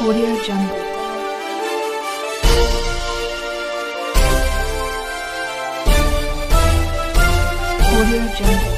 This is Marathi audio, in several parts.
Audio Jungle. Audio Jungle.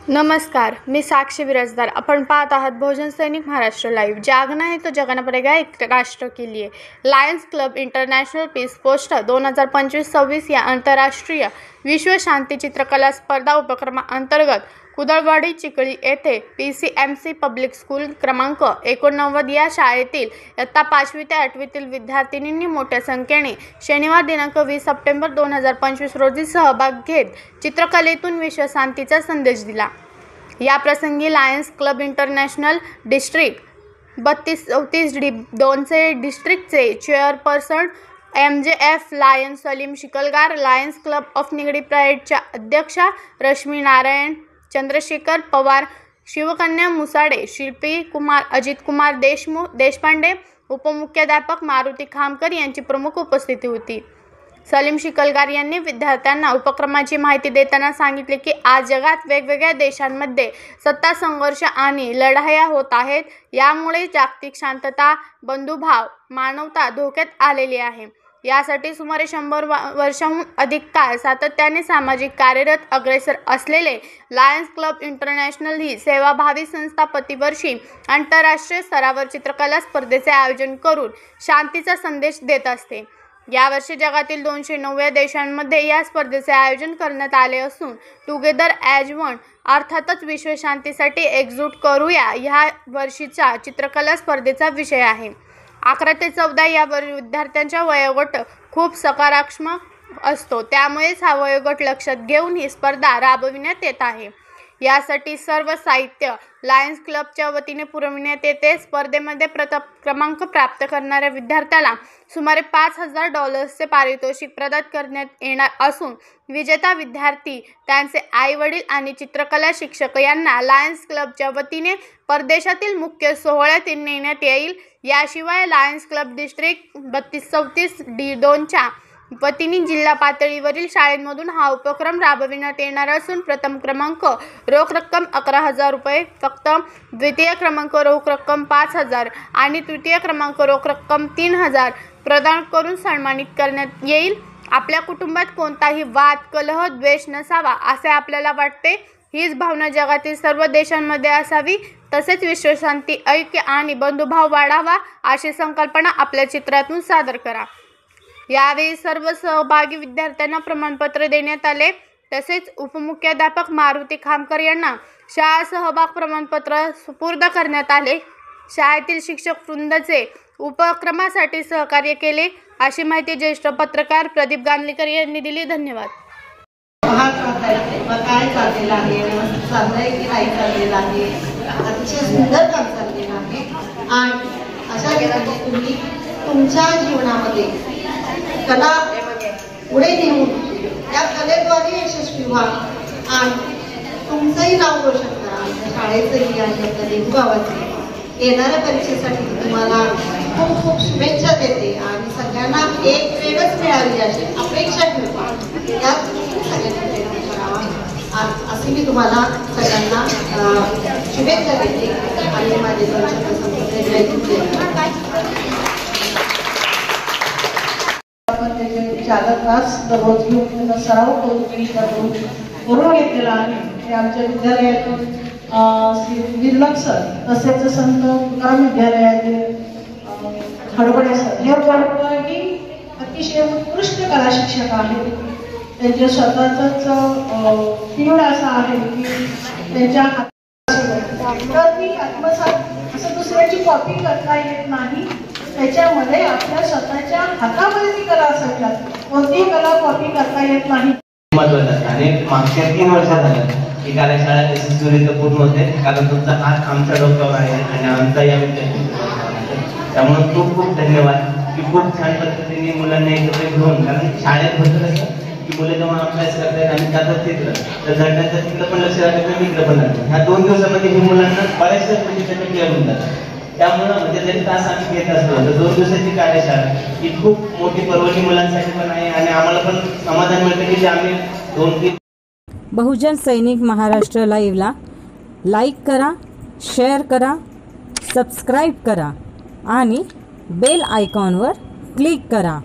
नमस्कार, मी साक्षी बिराजदार. आपण पाहत आहात बहुजन सैनिक महाराष्ट्र लाइव. जागना है तो जगाना पड़ेगा एक राष्ट्र के लिए. Lions Club International peace post 2025-26 या आंतरराष्ट्रीय विश्व शांती चित्रकला स्पर्धा उपक्रमाअंतर्गत कुदळवाडी चिखली येथे PCMC पब्लिक स्कूल क्रमांक 89 या शाळेतील इयत्ता 5वी ते 8वीतील विद्यार्थिनींनी मोठ्या संख्येने शनिवार दिनांक 20 सप्टेंबर 2025 रोजी सहभाग घेत चित्रकलेतून विश्व शांतीचा संदेश दिला. या प्रसंगी लायन्स क्लब इंटरनॅशनल डिस्ट्रिक्ट 3234-2 डिस्ट्रिक्टचे chairperson MJF Lion Salim Shikalgar, Lions Club of Nigdi प्राइडच्या अध्यक्षा रश्मी नारायण चंद्रशेखर पवार, शिवकन्या मुसाडे, शिल्पी कुमार, अजित कुमार देशपांडे, उपमुख्याध्यापक मारुती खामकर यांची प्रमुख उपस्थिती होती. सलीम शिकलगार यांनी विद्यार्थ्यांना उपक्रमाची माहिती देताना सांगितले की आज जगात वेगवेगळ्या देशांमध्ये सत्ता संघर्ष आणि लढाया होत आहेत. यामुळे जागतिक शांतता, बंधुभाव, मानवता धोक्यात आलेली आहे. यासाठी सुमारे 100 वर्षांहून अधिक काळ सातत्याने सामाजिक कार्यरत अग्रेसर असलेले लायन्स क्लब इंटरनॅशनल ही सेवाभावी संस्था प्रतिवर्षी आंतरराष्ट्रीय स्तरावर चित्रकला स्पर्धेचे आयोजन करून शांतीचा संदेश देत असते. यावर्षी जगातील 290 देशांमध्ये या स्पर्धेचे आयोजन करण्यात आले असून टुगेदर ॲज वन अर्थातच विश्वशांतीसाठी एकजूट करूया ह्या वर्षीच्या चित्रकला स्पर्धेचा विषय आहे. 11 ते 14 या विद्यार्थ्यांचा वयोगट खूप सकारात्मक असतो. त्यामुळेच हा वयोगट लक्षात घेऊन ही स्पर्धा राबविण्यात येत आहे. यासाठी सर्व साहित्य लायन्स क्लबच्या वतीने पुरविण्यात येते. स्पर्धेमध्ये प्रथम क्रमांक प्राप्त करणाऱ्या विद्यार्थ्याला सुमारे $5,000 पारितोषिक प्रदान करण्यात येणार असून विजेता विद्यार्थी, त्यांचे आई-वडील आणि चित्रकला शिक्षक यांना लायन्स क्लबच्या वतीने परदेशातील मुख्य सोहळ्यात नेण्यात येईल. याशिवाय लायन्स क्लब डिस्ट्रिक्ट 3234-2च्या वतीने जिल्हा पातळीवरील शाळांमधून हा उपक्रम राबविण्यात येणार असून प्रथम क्रमांक रोख रक्कम $11,000 फक्त, द्वितीय क्रमांक रोख रक्कम $5,000 आणि तृतीय क्रमांक रोख रक्कम $3,000 प्रदान करून सन्मानित करण्यात येईल. आपल्या कुटुंबात कोणताही वाद, कलह, द्वेष नसावा असे आपल्याला वाटते. हीच भावना जगातील सर्व देशांमध्ये असावी. तसेच विश्वशांती, ऐक्य आणि बंधुभाव वाढावा अशी संकल्पना आपल्या चित्रातून सादर करा. यावेळी सर्व सहभागी विद्यार्थ्यांना प्रमाणपत्र देण्यात आले. तसेच उपमुख्याध्यापक मारुती खामकर यांना शाळा सहभाग प्रमाणपत्र सुपूर्द करण्यात आले. शाळेतील शिक्षक वृंदाचे उपक्रमासाठी सहकार्य केले अशी माहिती ज्येष्ठ पत्रकार प्रदीप गांधीकर यांनी दिली. धन्यवाद. काय चाललेलं आहे, चाललंय की नाही चाललेलं आहे, अतिशय सुंदर काम चाललेलं आहे. आणि अशा प्रकारे तुम्ही तुमच्या जीवनामध्ये कला पुढे नेऊन त्या कलेद्वारे यशस्वी व्हा आणि तुमचंही नाव रोशन करा, आमच्या शाळेचंही आणि आपल्या देहूगावाचे. येणाऱ्या परीक्षेसाठी तुम्हाला खूप खूप शुभेच्छा देते आणि सगळ्यांना एक प्रेरणाच मिळावी अशी अपेक्षा ठेवते. यात सगळ्यांनी प्रयत्न करावा असे मी तुम्हाला सगळ्यांना शुभेच्छा देते आणि माझे 2 शब्द संपवते. जय हिंद. 4 तास दररोज घेऊन सराव करून घेतलेला आहे. हे आमच्या विद्यालयातून श्री विल्लक सर, तसेच संत तुकाराम विद्यालयातील हडबडे सर, हे वर्गही अतिशय उत्कृष्ट कला शिक्षक आहेत. त्यांचे स्वतःच फील्ड असा आहे की त्यांच्या हाताची आत्मसात असं दुसऱ्याची कॉपी करता येत नाही. त्याच्यामध्ये आपल्या स्वतःच्या हातामध्ये ती कला असावी लागते. कोणतीही कला कॉपी करता येत नाही. आणि मागच्या 3 वर्ष झालं ही कार्यशाळा यशस्वीरित्या पूर्ण होते, कारण तुमचा हात आमच्या डोक्यावर आहे आणि आमचा या विद्यार्थी. त्यामुळे खूप खूप धन्यवाद की खूप छान पद्धतीने मुलांना एकत्र घेऊन, कारण शाळेत होतं कसं की मुलं जेव्हा अभ्यास करतात आणि जातात चित्र, तर झडण्याचं चित्र पण लक्ष राखायचं, मित्र पण राखतात. ह्या 2 दिवसामध्ये ही मुलांना बऱ्याचशा त्याच्यात क्लिअर होऊन जातात. त्यामुळं म्हणजे जरी तास आम्ही घेत असतो तर 2 दिवसाची कार्यशाळा ही खूप मोठी पर्वणी मुलांसाठी पण आहे आणि आम्हाला पण समाधान मिळतं की आम्ही 2-3 बहुजन सैनिक महाराष्ट्र लाईव्हला लाईक करा, शेअर करा, सबस्क्राईब करा आणि बेल आयकॉनवर क्लिक करा.